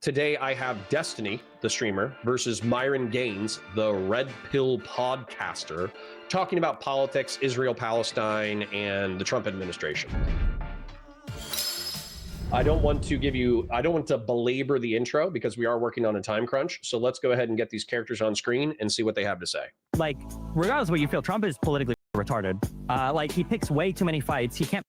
Today I have Destiny, the streamer, versus Myron Gaines, the Red Pill podcaster, talking about politics, Israel, Palestine, and the Trump administration. I don't want to belabor the intro because we are working on a time crunch. So let's go ahead and get these characters on screen and see what they have to say. Like, regardless of what you feel, Trump is politically retarded. Like, he picks way too many fights. He can't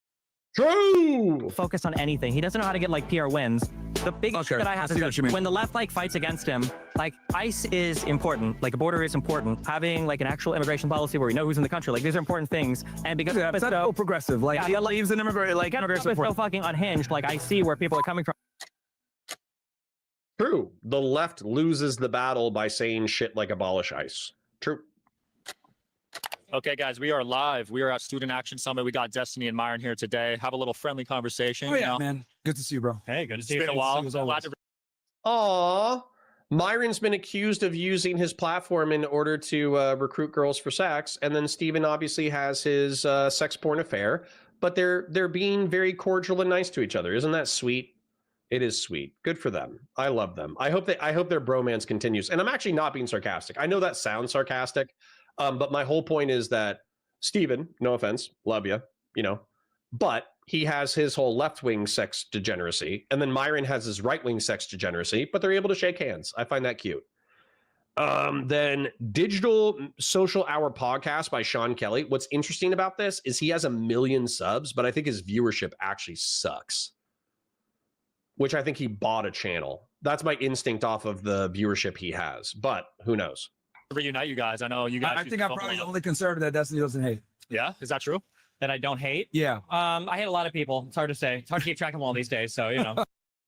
focus on anything. He doesn't know how to get like PR wins. The big issue that I have is that when the left like fights against him, like ICE is important, like a border is important. Having like an actual immigration policy where we know who's in the country, like these are important things. And because it's not so progressive, like he leaves an immigrant, like Trump is so fucking unhinged. Like I see where people are coming from. True. The left loses the battle by saying shit like abolish ICE. True. Okay, guys, we are live. We are at Student Action Summit. We got Destiny and Myron here today. Have a little friendly conversation. Oh, yeah, man. Good to see you, bro. Hey, good to see you. It's been a while. Aww. Myron's been accused of using his platform in order to recruit girls for sex, and then Steven obviously has his sex porn affair, but they're being very cordial and nice to each other. Isn't that sweet? It is sweet. Good for them. I love them. I hope their bromance continues. And I'm actually not being sarcastic. I know that sounds sarcastic. But my whole point is that Steven, no offense, love you, but he has his whole left-wing sex degeneracy, and then Myron has his right-wing sex degeneracy, but they're able to shake hands. I find that cute. Then Digital Social Hour podcast by Sean Kelly. What's interesting about this is he has 1 million subs, but I think his viewership actually sucks, which I think he bought a channel. That's my instinct off of the viewership he has, but who knows? Reunite you guys. I know you guys. I think I'm probably the only conservative that Destiny doesn't hate. Yeah, is that true? That I don't hate? Yeah. I hate a lot of people. It's hard to say. It's hard to keep track of them all these days. So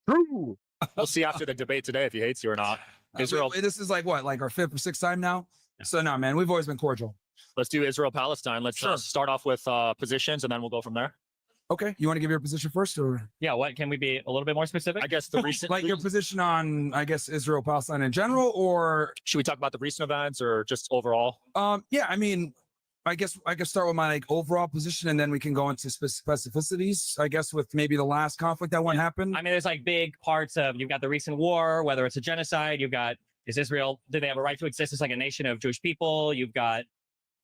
True. We'll see after the debate today if he hates you or not. Israel. This is like what, like our 5th or 6th time now? Yeah. So no, man, we've always been cordial. Let's do Israel Palestine. Let's start off with positions, and then we'll go from there. Okay, you want to give your position first, or what can we be a little bit more specific? I guess the recent, like your position on, I guess, Israel Palestine in general, or should we talk about the recent events or just overall? Yeah, I mean, I guess I could start with my like overall position, and then we can go into specificities. I guess with maybe the last conflict that happened. I mean, there's like big parts of you've got the recent war, whether it's a genocide. You've got is Israel? Do they have a right to exist as like a nation of Jewish people? You've got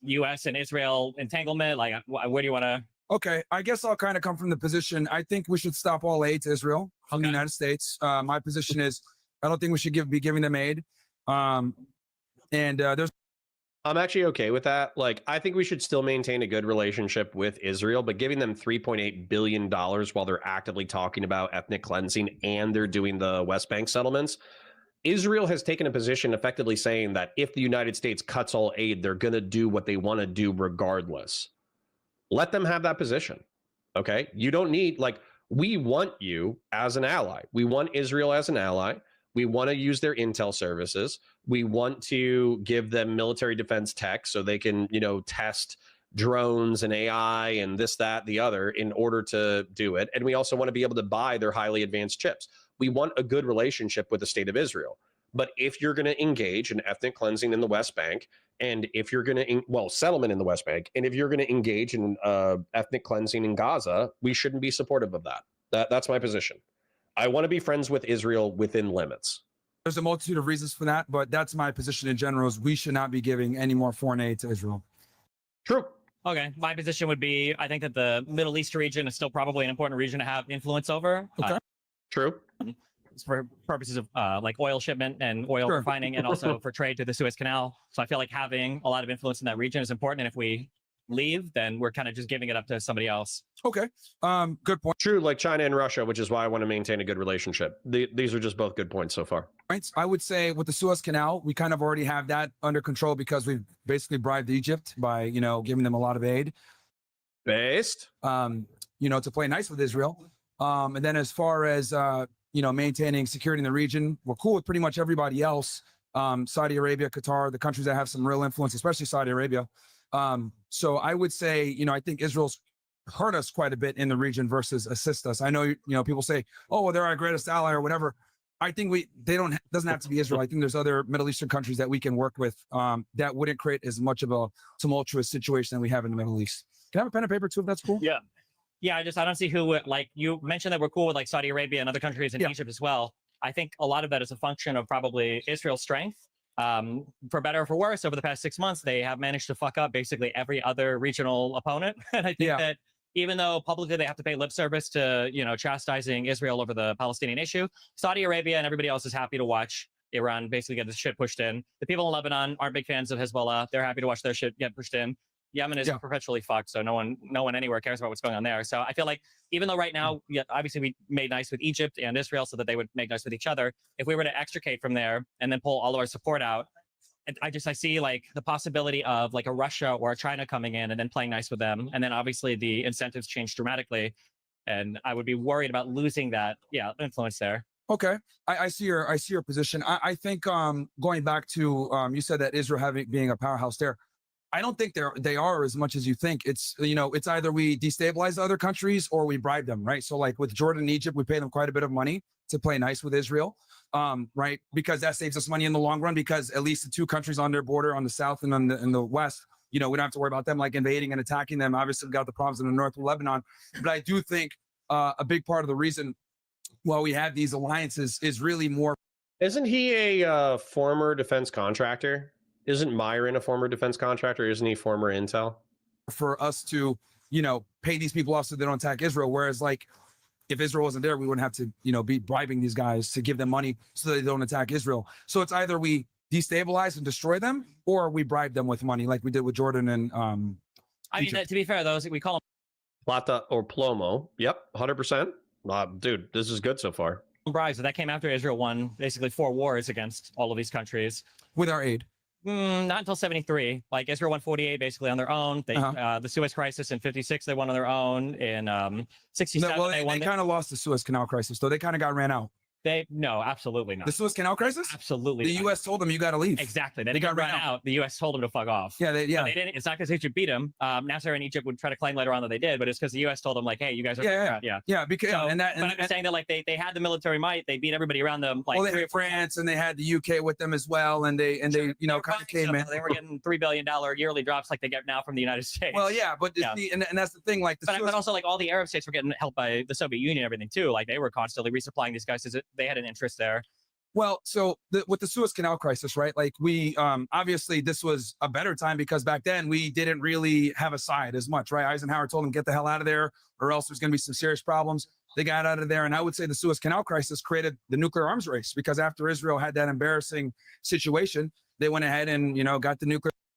U.S. and Israel entanglement. Like, where do you want to? Okay, I guess I'll kind of come from the position. I think we should stop all aid to Israel from the United States. My position is I don't think we should be giving them aid. There's. I'm actually okay with that. Like, I think we should still maintain a good relationship with Israel, but giving them $3.8 billion while they're actively talking about ethnic cleansing and they're doing the West Bank settlements. Israel has taken a position effectively saying that if the United States cuts all aid, they're going to do what they want to do regardless. Let them have that position. Okay. You don't need, like, we want you as an ally. We want Israel as an ally. We want to use their intel services. We want to give them military defense tech so they can, test drones and AI and this, that, the other in order to do it. And we also want to be able to buy their highly advanced chips. We want a good relationship with the state of Israel. But if you're going to engage in ethnic cleansing in the West Bank, and if you're going to, settlement in the West Bank, and if you're going to engage in ethnic cleansing in Gaza, we shouldn't be supportive of that. That's my position. I want to be friends with Israel within limits. There's a multitude of reasons for that, but that's my position in general is we should not be giving any more foreign aid to Israel. True. Okay. My position would be, I think that the Middle East region is still probably an important region to have influence over. Okay. True. For purposes of like oil shipment and oil refining and also for trade to the Suez Canal. So I feel like having a lot of influence in that region is important. And if we leave, then we're kind of just giving it up to somebody else. Okay. Good point. True, like China and Russia, which is why I want to maintain a good relationship. These are just both good points so far. Right. I would say with the Suez Canal, we kind of already have that under control because we've basically bribed Egypt by, giving them a lot of aid. Based. To play nice with Israel. And then as far as, maintaining security in the region, we're cool with pretty much everybody else. Saudi Arabia, Qatar, the countries that have some real influence, especially Saudi Arabia. So I would say, I think Israel's hurt us quite a bit in the region versus assist us. I know, people say, oh, well, they're our greatest ally or whatever. I think doesn't have to be Israel. I think there's other Middle Eastern countries that we can work with that wouldn't create as much of a tumultuous situation that we have in the Middle East. Can I have a pen and paper too, if that's cool? Yeah. Yeah, I don't see who would, like you mentioned that we're cool with like Saudi Arabia and other countries and Egypt as well. I think a lot of that is a function of probably Israel's strength. For better or for worse, over the past 6 months, they have managed to fuck up basically every other regional opponent. And I think that even though publicly they have to pay lip service to, chastising Israel over the Palestinian issue, Saudi Arabia and everybody else is happy to watch Iran basically get this shit pushed in. The people in Lebanon aren't big fans of Hezbollah. They're happy to watch their shit get pushed in. Yemen is perpetually fucked, so no one anywhere cares about what's going on there. So I feel like even though right now, obviously we made nice with Egypt and Israel so that they would make nice with each other, if we were to extricate from there and then pull all of our support out, I see like the possibility of like a Russia or a China coming in and then playing nice with them, and then obviously the incentives change dramatically, and I would be worried about losing that influence there. Okay, I see your position. I think going back to you said that Israel being a powerhouse there. I don't think they are as much as you think. It's it's either we destabilize other countries or we bribe them, right? So like with Jordan and Egypt, we pay them quite a bit of money to play nice with Israel, right? Because that saves us money in the long run. Because at least the two countries on their border, on the south and on the west, we don't have to worry about them like invading and attacking them. Obviously, we've got the problems in the north with Lebanon, but I do think a big part of the reason why we have these alliances is really more. Isn't he a former defense contractor? Isn't Myron a former defense contractor? Isn't he former intel? For us to, pay these people off so they don't attack Israel. Whereas like, if Israel wasn't there, we wouldn't have to, be bribing these guys to give them money so that they don't attack Israel. So it's either we destabilize and destroy them or we bribe them with money like we did with Jordan and I mean, to be fair, those we call them Plata or Plomo. Yep, 100%. Dude, this is good so far. bribes. That came after Israel won basically 4 wars against all of these countries. with our aid. Not until 73. Like Israel won 48 basically on their own. They the Suez Crisis in 56 they won on their own. In 67 well, they won. They kind of lost the Suez Canal crisis, though. They kind of got ran out. No, absolutely not. The Suez Canal crisis? Absolutely. The not. U.S. told them you got to leave. Exactly. They got run out. The U.S. told them to fuck off. Yeah, they didn't. It's not because Egypt beat them. Nasser and Egypt would try to claim later on that they did, but it's because the U.S. told them like, hey, you guys are yeah. Because so, and that. But I'm saying that like they had the military might. They beat everybody around them. Like well, they had France and they had the UK with them as well, and they you know kind of came in. They were getting $3 billion yearly drops like they get now from the United States. Well, yeah, but and that's the thing. Like, but also like all the Arab states were getting helped by the Soviet Union and everything too. Like they were constantly resupplying these guys because they had an interest there. Well, so with the Suez Canal crisis, right? Like we obviously this was a better time because back then we didn't really have a side as much, right? Eisenhower told them get the hell out of there, or else there's going to be some serious problems. They got out of there, and I would say the Suez Canal crisis created the nuclear arms race because after Israel had that embarrassing situation, they went ahead and got the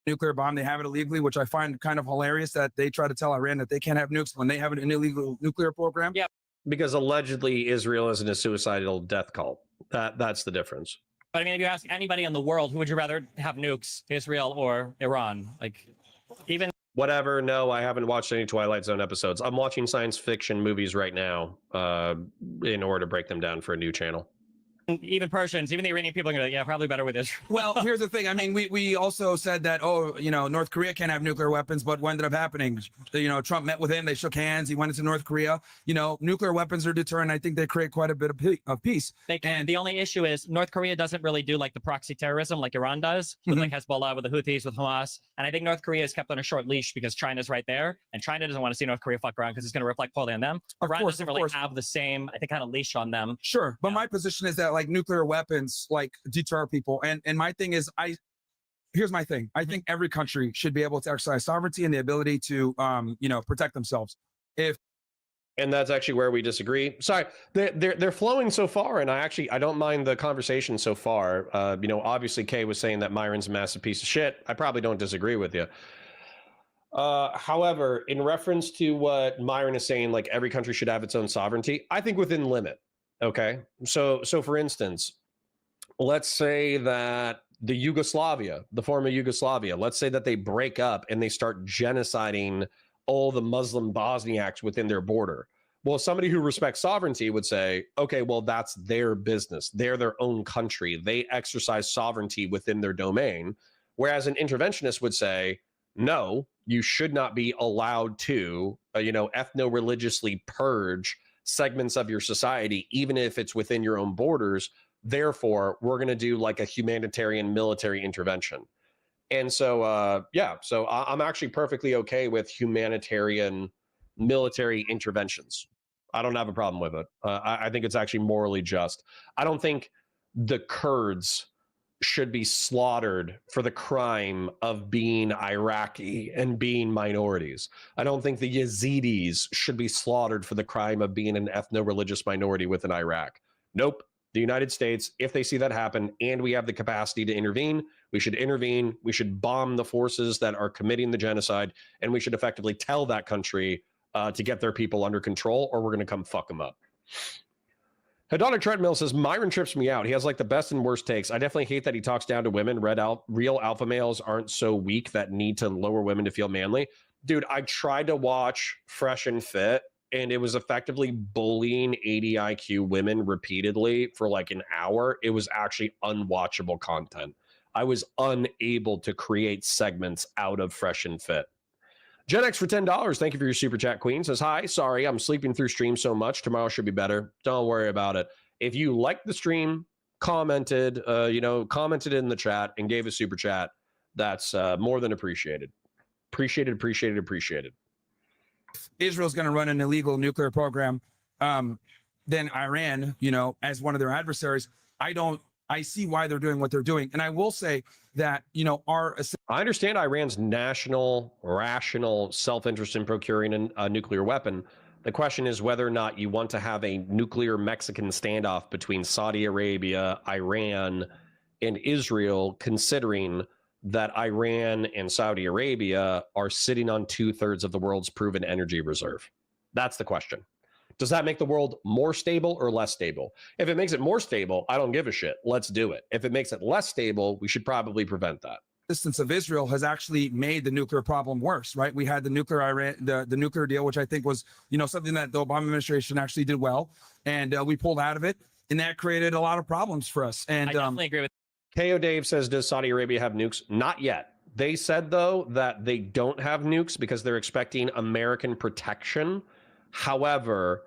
nuclear bomb. They have it illegally, which I find kind of hilarious that they try to tell Iran that they can't have nukes when they have an illegal nuclear program. Yeah, because allegedly Israel isn't a suicidal death cult. That's the difference. But I mean, if you ask anybody in the world, who would you rather have nukes, Israel or Iran? Like, even whatever. No, I haven't watched any Twilight Zone episodes. I'm watching science fiction movies right now in order to break them down for a new channel. Even Persians, even the Iranian people are going to be like, probably better with Israel. Well, here's the thing. I mean, we also said that, North Korea can't have nuclear weapons, but what ended up happening? Trump met with him. They shook hands. He went into North Korea. Nuclear weapons are deterrent. I think they create quite a bit of peace. And the only issue is North Korea doesn't really do like the proxy terrorism like Iran does, with like Hezbollah, with the Houthis, with Hamas. And I think North Korea is kept on a short leash because China's right there, and China doesn't want to see North Korea fuck around because it's going to reflect poorly on them. Iran doesn't really have the same, I think, kind of leash on them. Sure, but my position is that like nuclear weapons like deter people, and my thing is here's my thing. I think every country should be able to exercise sovereignty and the ability to protect themselves. And that's actually where we disagree. Sorry, they're flowing so far, and I don't mind the conversation so far. Obviously Kay was saying that Myron's a massive piece of shit. I probably don't disagree with you. However, in reference to what Myron is saying, like every country should have its own sovereignty, I think within limit. Okay, so for instance, let's say that the former Yugoslavia, let's say that they break up and they start genociding all the Muslim Bosniaks within their border. Well, somebody who respects sovereignty would say, okay, well, that's their business. They're their own country. They exercise sovereignty within their domain. Whereas an interventionist would say, no, you should not be allowed to, ethno-religiously purge segments of your society, even if it's within your own borders. Therefore, we're going to do like a humanitarian military intervention. And so, so I'm actually perfectly okay with humanitarian military interventions. I don't have a problem with it. I think it's actually morally just. I don't think the Kurds should be slaughtered for the crime of being Iraqi and being minorities. I don't think the Yazidis should be slaughtered for the crime of being an ethno-religious minority within Iraq. Nope. The United States, if they see that happen and we have the capacity to intervene, we should intervene. We should bomb the forces that are committing the genocide, and we should effectively tell that country to get their people under control, or we're going to come fuck them up. Hedonic Treadmill says, Myron trips me out. He has like the best and worst takes. I definitely hate that he talks down to women. Real alpha males aren't so weak that need to lower women to feel manly. Dude, I tried to watch Fresh and Fit, and it was effectively bullying 80 IQ women repeatedly for like an hour. It was actually unwatchable content. I was unable to create segments out of Fresh and Fit. Gen X for $10. Thank you for your super chat, Queen. Says, hi, sorry, I'm sleeping through stream so much. Tomorrow should be better. Don't worry about it. If you liked the stream, commented in the chat and gave a super chat, that's more than appreciated. Appreciated. Israel's going to run an illegal nuclear program. Then Iran, as one of their adversaries, I see why they're doing what they're doing. And I will say that, I understand Iran's national, rational self-interest in procuring a nuclear weapon. The question is whether or not you want to have a nuclear Mexican standoff between Saudi Arabia, Iran, and Israel, considering that Iran and Saudi Arabia are sitting on 2/3 of the world's proven energy reserve. That's the question. Does that make the world more stable or less stable? If it makes it more stable, I don't give a shit. Let's do it. If it makes it less stable, we should probably prevent that. Existence of Israel has actually made the nuclear problem worse, right? We had the nuclear deal, which I think was, something that the Obama administration actually did well, and we pulled out of it, and that created a lot of problems for us. And I definitely agree with. KO Dave says, does Saudi Arabia have nukes? Not yet. They said, though, that they don't have nukes because they're expecting American protection. However,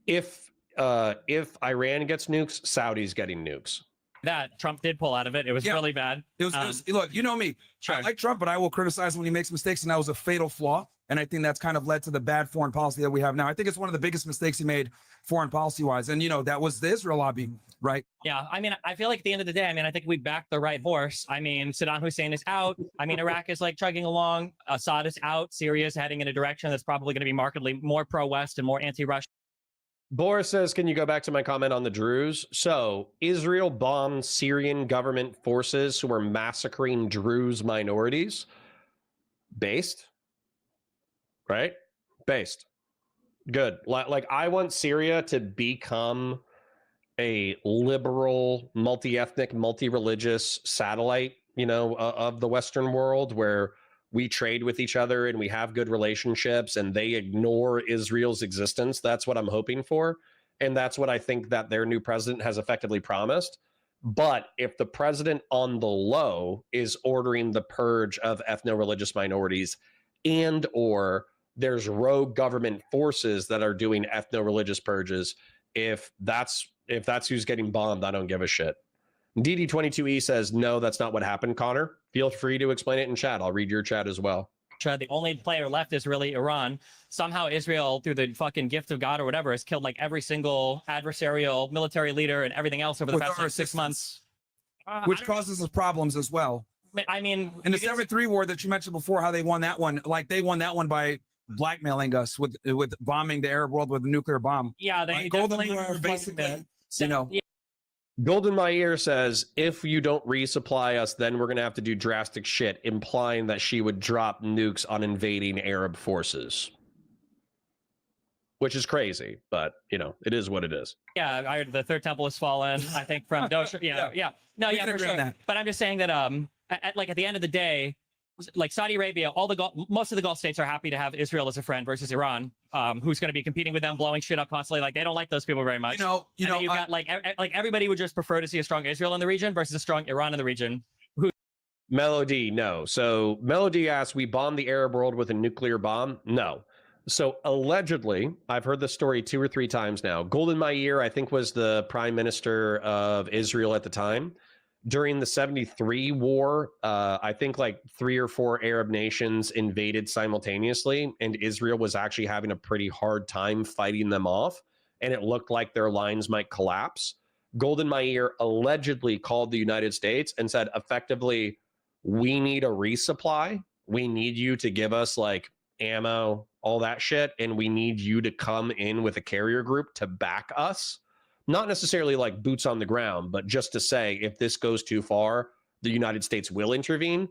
if Iran gets nukes, Saudi's getting nukes. That Trump did pull out of it. It was really bad. It was look, you know me. Sure. I like Trump, but I will criticize him when he makes mistakes, and that was a fatal flaw. And I think that's kind of led to the bad foreign policy that we have now. I think it's one of the biggest mistakes he made foreign policy wise. And, that was the Israel lobby, right? Yeah. I mean, I feel like at the end of the day, I think we backed the right horse. I mean, Saddam Hussein is out. I mean, Iraq is like chugging along. Assad is out. Syria is heading in a direction that's probably going to be markedly more pro-West and more anti-Russian. Boris says, can you go back to my comment on the Druze? So Israel bombed Syrian government forces who were massacring Druze minorities. Based. Right? Based. Good. Like I want Syria to become a liberal, multi-ethnic, multi-religious satellite, of the Western world where we trade with each other and we have good relationships and they ignore Israel's existence. That's what I'm hoping for. And that's what I think that their new president has effectively promised. But if the president on the low is ordering the purge of ethno-religious minorities and or there's rogue government forces that are doing ethno-religious purges, if that's who's getting bombed, I don't give a shit. DD22E says, no, that's not what happened, Connor. Feel free to explain it in chat. I'll read your chat as well. The only player left is really Iran. Somehow Israel, through the fucking gift of God or whatever, has killed like every single adversarial military leader and everything else over the past 6 months. Which causes us problems as well. I mean, in the 7-3 war that you mentioned before, how they won that one, like they won that one by blackmailing us with bombing the Arab world with a nuclear bomb. Yeah, they Golden War, basically, Yeah. Golden My Ear says, if you don't resupply us, then we're going to have to do drastic shit, implying that she would drop nukes on invading Arab forces. Which is crazy, but, it is what it is. Yeah, I heard the Third Temple has fallen, I think, from Dosha. Yeah. No, yeah, for sure. But I'm just saying that, at the end of the day, like Saudi Arabia, most of the Gulf states are happy to have Israel as a friend versus Iran, who's going to be competing with them, blowing shit up constantly. Like they don't like those people very much. You've got like everybody would just prefer to see a strong Israel in the region versus a strong Iran in the region. Melody, no. So Melody asks, we bombed the Arab world with a nuclear bomb? No. So allegedly, I've heard this story 2 or 3 times now. Golden My Ear, I think, was the prime minister of Israel at the time. During the 73 war, I think like 3 or 4 Arab nations invaded simultaneously, and Israel was actually having a pretty hard time fighting them off. and it looked like their lines might collapse, Golden Meir allegedly called the United States and said, effectively, we need a resupply. We need you to give us like ammo, all that shit, and we need you to come in with a carrier group to back us. Not necessarily like boots on the ground, but just to say, if this goes too far, the United States will intervene.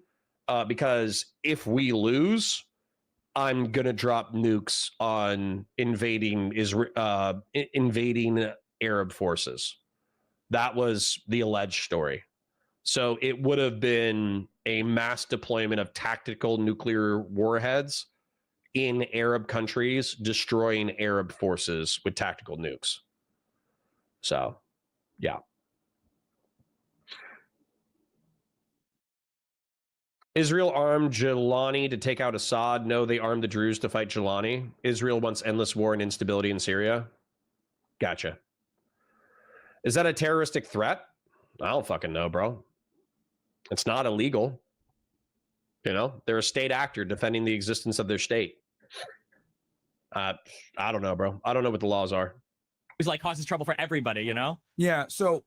Because if we lose, I'm gonna drop nukes on invading Arab forces. That was the alleged story. So it would have been a mass deployment of tactical nuclear warheads in Arab countries, destroying Arab forces with tactical nukes. So, yeah. Israel armed Jelani to take out Assad. No, they armed the Druze to fight Jelani. Israel wants endless war and instability in Syria. Gotcha. Is that a terroristic threat? I don't fucking know, bro. It's not illegal. You know, they're a state actor defending the existence of their state. I don't know, bro. I don't know what the laws are. It's like causes trouble for everybody, you know? Yeah. So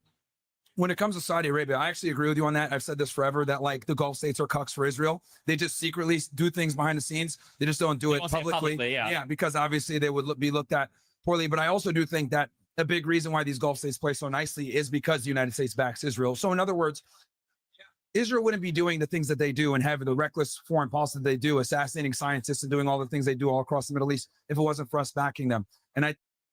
when it comes to Saudi Arabia, I actually agree with you on that. I've said this forever, that like the Gulf states are cucks for Israel. They just secretly do things behind the scenes. They just don't do it publicly. Yeah, because obviously they would be looked at poorly. But I also do think that a big reason why these Gulf states play so nicely is because the United States backs Israel. So in other words, Israel wouldn't be doing the things that they do and having the reckless foreign policy that they do, assassinating scientists and doing all the things they do all across the Middle East, if it wasn't for us backing them.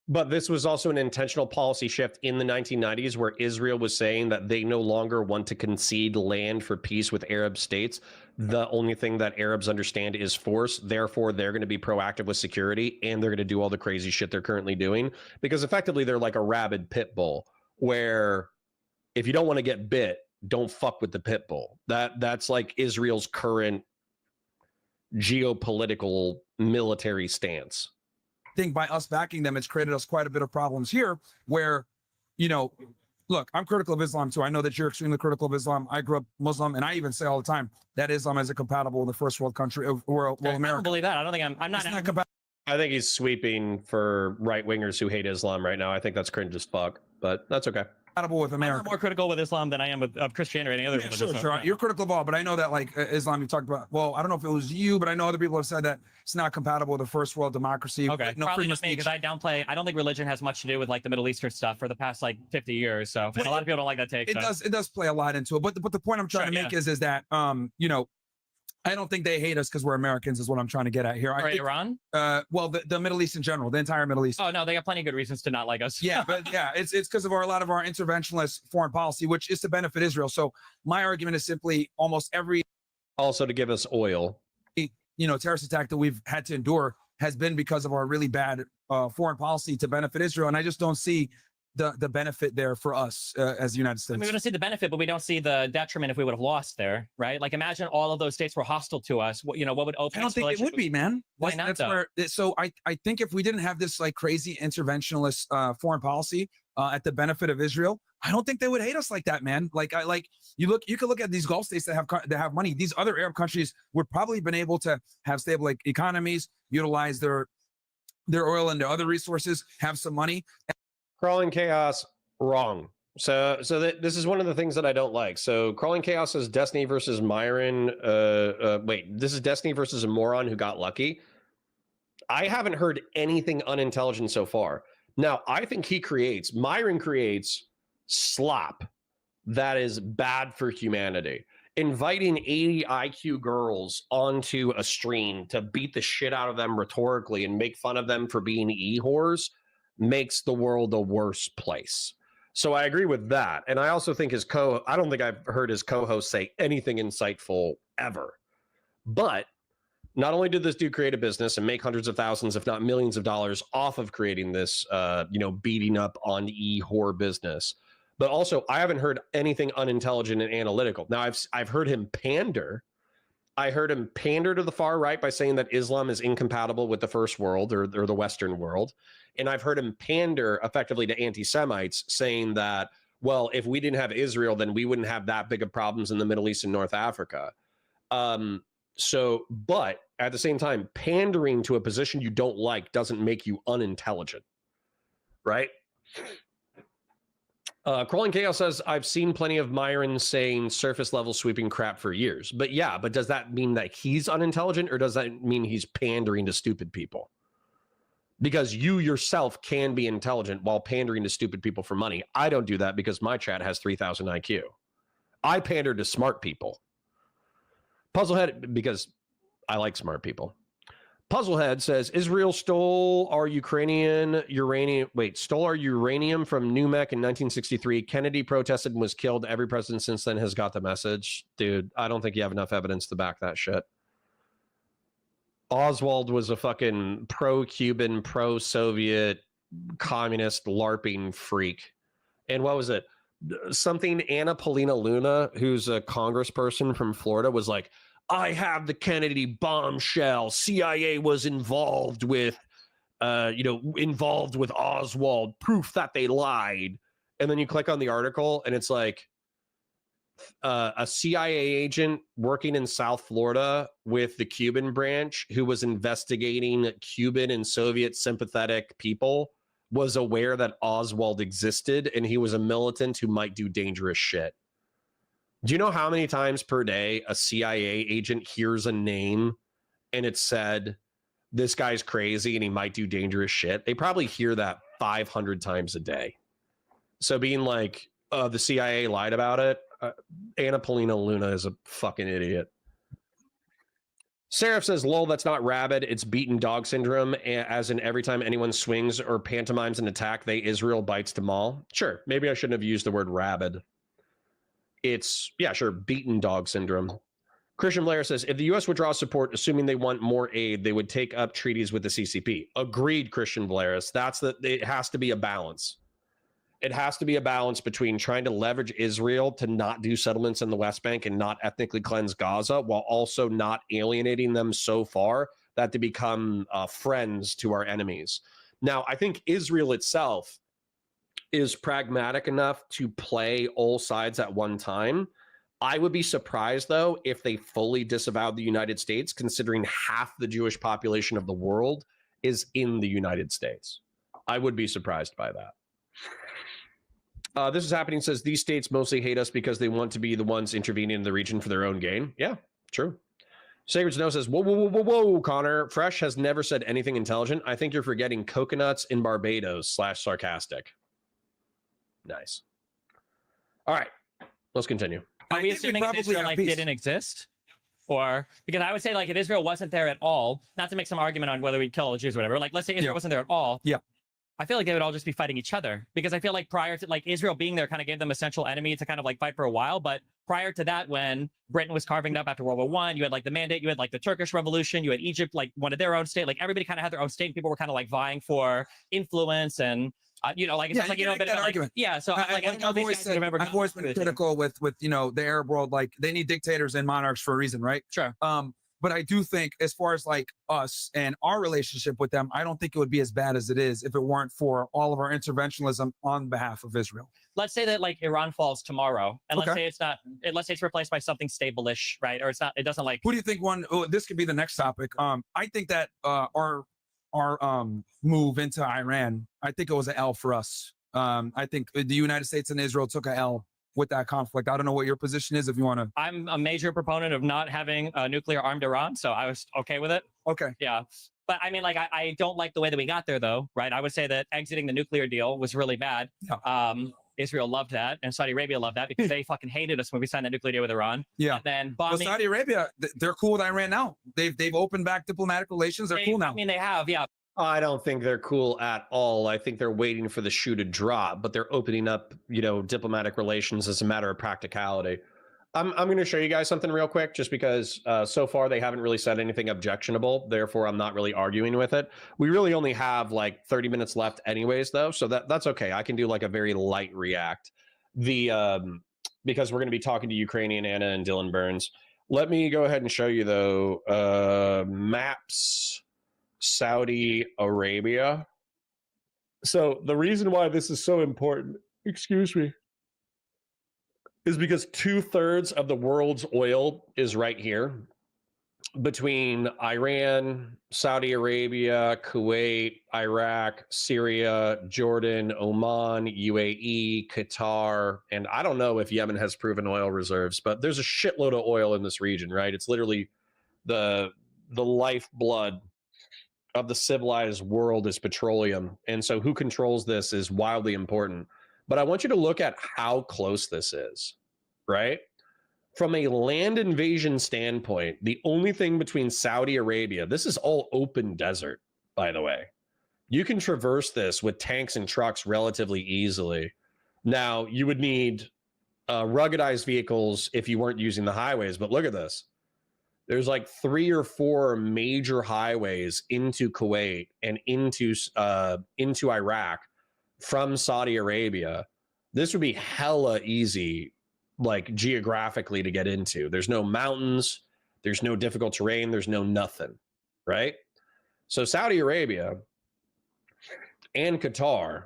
But this was also an intentional policy shift in the 1990s where Israel was saying that they no longer want to concede land for peace with Arab states. The only thing that Arabs understand is force. Therefore, they're going to be proactive with security, and they're going to do all the crazy shit they're currently doing, because effectively they're like a rabid pit bull where if you don't want to get bit, don't fuck with the pit bull. That's like Israel's current geopolitical military stance. I think by us backing them, it's created us quite a bit of problems here where, you know, look, I'm critical of Islam too. I know that you're extremely critical of Islam. I grew up Muslim, and I even say all the time that Islam isn't compatible with the first world country or America. I don't believe that. I don't think I'm not compatible. I think he's sweeping for right wingers who hate Islam right now. I think that's cringe as fuck, but that's okay. Compatible with America. I'm more critical with Islam than I am with Christianity or any other religion. Sure. You're critical of all, but I know that like Islam, you talked about. Well, I don't know if it was you, but I know other people have said that it's not compatible with the first world democracy. Okay, no, probably just me, because I downplay. I don't think religion has much to do with like the Middle Eastern stuff for the past like 50 years. So a lot of people don't like that take. It does play a lot into it. But the point I'm trying to make is that you know, I don't think they hate us because we're Americans, is what I'm trying to get at here. I think, Iran? Well, the Middle East in general, the entire Middle East. Oh, no, they got plenty of good reasons to not like us. Yeah, but yeah, it's because of a lot of our interventionist foreign policy, which is to benefit Israel. So my argument is simply almost every... Also to give us oil. You know, terrorist attack that we've had to endure has been because of our really bad foreign policy to benefit Israel. And I just don't see the benefit there for us as the United States. I mean, we don't see the benefit, but we don't see the detriment if we would have lost there, right? Like, imagine all of those states were hostile to us. What, you know, what would OPEC? I don't think it would be, man. Why not? So I think if we didn't have this like crazy interventionist foreign policy at the benefit of Israel, I don't think they would hate us like that, man. Like you can look at these Gulf states that have money. These other Arab countries would probably been able to have stable like economies, utilize their oil and their other resources, have some money. Crawling Chaos, wrong. So this is one of the things that I don't like. So Crawling Chaos is Destiny versus Myron. Wait, this is Destiny versus a moron who got lucky. I haven't heard anything unintelligent so far. Now, I think Myron creates slop that is bad for humanity. Inviting 80 IQ girls onto a stream to beat the shit out of them rhetorically and make fun of them for being e-whores makes the world a worse place. So I agree with that. And I also think I don't think I've heard his co-host say anything insightful ever. But not only did this dude create a business and make hundreds of thousands, if not millions of dollars off of creating this, beating up on e-whore business, but also I haven't heard anything unintelligent and analytical. Now I've heard him pander. I heard him pander to the far right by saying that Islam is incompatible with the first world or the Western world. And I've heard him pander effectively to anti-Semites, saying that, well, if we didn't have Israel, then we wouldn't have that big of problems in the Middle East and North Africa. But at the same time, pandering to a position you don't like doesn't make you unintelligent. right? Crawling Chaos says, I've seen plenty of Myron saying surface level sweeping crap for years. But yeah, but does that mean that he's unintelligent, or does that mean he's pandering to stupid people? Because you yourself can be intelligent while pandering to stupid people for money. I don't do that because my chat has 3,000 IQ. I pander to smart people. Puzzlehead, because I like smart people. Puzzlehead says, Israel stole our uranium from New Mex in 1963. Kennedy protested and was killed. Every president since then has got the message. Dude, I don't think you have enough evidence to back that shit. Oswald was a fucking pro-Cuban, pro-Soviet, communist LARPing freak. And what was it? Something Anna Paulina Luna, who's a congressperson from Florida, was like, I have the Kennedy bombshell. CIA was involved with Oswald, proof that they lied. And then you click on the article and it's like a CIA agent working in South Florida with the Cuban branch who was investigating Cuban and Soviet sympathetic people was aware that Oswald existed and he was a militant who might do dangerous shit. Do you know how many times per day a CIA agent hears a name and it's said, this guy's crazy and he might do dangerous shit? They probably hear that 500 times a day. So being like, the CIA lied about it, Anna Paulina Luna is a fucking idiot. Seraph says, lol, that's not rabid. It's beaten dog syndrome, as in every time anyone swings or pantomimes an attack, Israel bites them all. Sure, maybe I shouldn't have used the word rabid. It's, yeah, sure, beaten dog syndrome. Christian Blair says, if the U.S. withdraws support, assuming they want more aid, they would take up treaties with the CCP. Agreed, Christian Blair. It has to be a balance. It has to be a balance between trying to leverage Israel to not do settlements in the West Bank and not ethnically cleanse Gaza, while also not alienating them so far that they become friends to our enemies. Now, I think Israel itself is pragmatic enough to play all sides at one time. I would be surprised, though, if they fully disavowed the United States, considering half the Jewish population of the world is in the United States. I would be surprised by that. This is happening, says, these states mostly hate us because they want to be the ones intervening in the region for their own gain. Yeah, true. Sacred Snow says, whoa, Connor. Fresh has never said anything intelligent. I think you're forgetting coconuts in Barbados / sarcastic. Nice. All right, let's continue. Are we assuming that Israel didn't exist? Or, because I would say, like, if Israel wasn't there at all, not to make some argument on whether we'd kill all the Jews or whatever, like, let's say Israel wasn't there at all. Yeah. I feel like they would all just be fighting each other, because I feel like prior to, like, Israel being there kind of gave them a central enemy to kind of like fight for a while. But prior to that, when Britain was carving it up after World War I, you had like the Mandate, you had like the Turkish Revolution, you had Egypt, like one of their own state, like everybody kind of had their own state, and people were kind of like vying for influence and like it's like, but that argument. Yeah, so I've always been critical with the Arab world, like they need dictators and monarchs for a reason, right? Sure. But I do think, as far as like us and our relationship with them, I don't think it would be as bad as it is if it weren't for all of our interventionism on behalf of Israel. Let's say that like Iran falls tomorrow, and let's say it's not. Let's say it's replaced by something stable-ish, right? Or it's not. It doesn't like. Who do you think won? Oh, this could be the next topic. I think that our move into Iran, I think it was an L for us. I think the United States and Israel took an L with that conflict. I don't know what your position is, if you want to. I'm a major proponent of not having a nuclear armed Iran, so I was okay with it. Okay. Yeah. But I mean, like, I don't like the way that we got there, though, right? I would say that exiting the nuclear deal was really bad. Yeah. Israel loved that, and Saudi Arabia loved that because they fucking hated us when we signed that nuclear deal with Iran. Yeah. And then bombing. Well, Saudi Arabia, they're cool with Iran now. They've opened back diplomatic relations. They're cool now. I mean, they have, yeah. I don't think they're cool at all. I think they're waiting for the shoe to drop, but they're opening up, diplomatic relations as a matter of practicality. I'm going to show you guys something real quick, just because so far they haven't really said anything objectionable. Therefore, I'm not really arguing with it. We really only have like 30 minutes left anyways, though. So that's okay. I can do like a very light react. Because we're going to be talking to Ukrainian Anna and Dylan Burns. Let me go ahead and show you, though, maps. Saudi Arabia. So the reason why this is so important, is because 2/3 of the world's oil is right here. between Iran, Saudi Arabia, Kuwait, Iraq, Syria, Jordan, Oman, UAE, Qatar, and I don't know if Yemen has proven oil reserves, but there's a shitload of oil in this region, right? It's literally the lifeblood of the civilized world is petroleum. And so who controls this is wildly important. But I want you to look at how close this is, right? From a land invasion standpoint, the only thing between Saudi Arabia, this is all open desert, by the way. You can traverse this with tanks and trucks relatively easily. Now, you would need ruggedized vehicles if you weren't using the highways, but look at this. There's like 3 or 4 major highways into Kuwait and into Iraq from Saudi Arabia. This would be hella easy, like geographically, to get into. There's no mountains, there's no difficult terrain, there's no nothing, right? So Saudi Arabia and Qatar,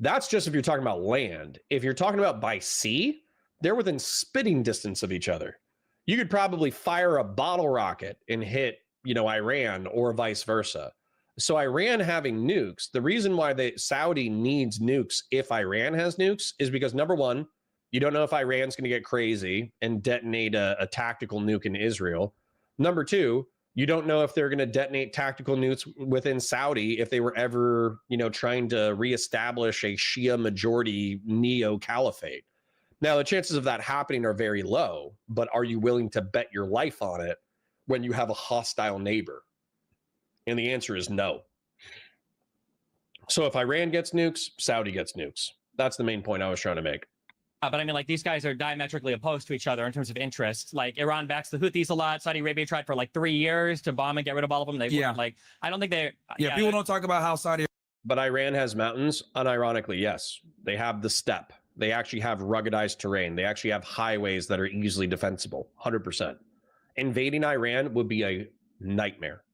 that's just if you're talking about land. If you're talking about by sea, they're within spitting distance of each other. You could probably fire a bottle rocket and hit, Iran or vice versa. So Iran having nukes, the reason why Saudi needs nukes if Iran has nukes is because, number one, you don't know if Iran's going to get crazy and detonate a tactical nuke in Israel. Number two, you don't know if they're going to detonate tactical nukes within Saudi if they were ever, trying to reestablish a Shia majority neo-caliphate. Now, the chances of that happening are very low, but are you willing to bet your life on it when you have a hostile neighbor? And the answer is no. So if Iran gets nukes, Saudi gets nukes. That's the main point I was trying to make. But I mean, like, these guys are diametrically opposed to each other in terms of interest. Like, Iran backs the Houthis a lot. Saudi Arabia tried for like 3 years to bomb and get rid of all of them. I don't think they. Yeah, people don't talk about how Saudi. But Iran has mountains. Unironically, yes, they have the steppe. They actually have ruggedized terrain. They actually have highways that are easily defensible. 100%. Invading Iran would be a nightmare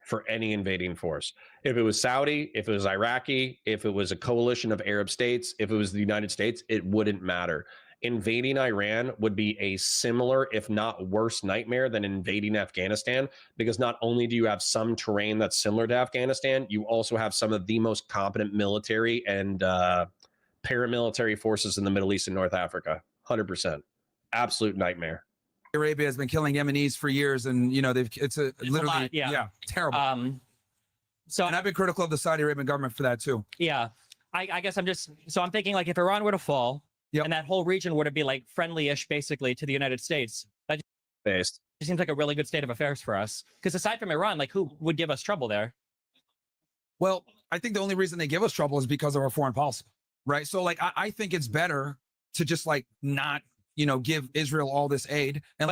for any invading force. If it was Saudi, if it was Iraqi, if it was a coalition of Arab states, if it was the United States, it wouldn't matter. Invading Iran would be a similar, if not worse, nightmare than invading Afghanistan, because not only do you have some terrain that's similar to Afghanistan, you also have some of the most competent military and paramilitary forces in the Middle East and North Africa. 100%. Absolute nightmare. Arabia has been killing Yemenis for years, and it's literally terrible. And I've been critical of the Saudi Arabian government for that too. Yeah, I guess I'm thinking, like, if Iran were to fall, and that whole region were to be like friendly-ish basically to the United States, that just seems like a really good state of affairs for us. Because aside from Iran, like, who would give us trouble there? Well, I think the only reason they give us trouble is because of our foreign policy, right? So, like, I think it's better to just, like, not give Israel all this aid. And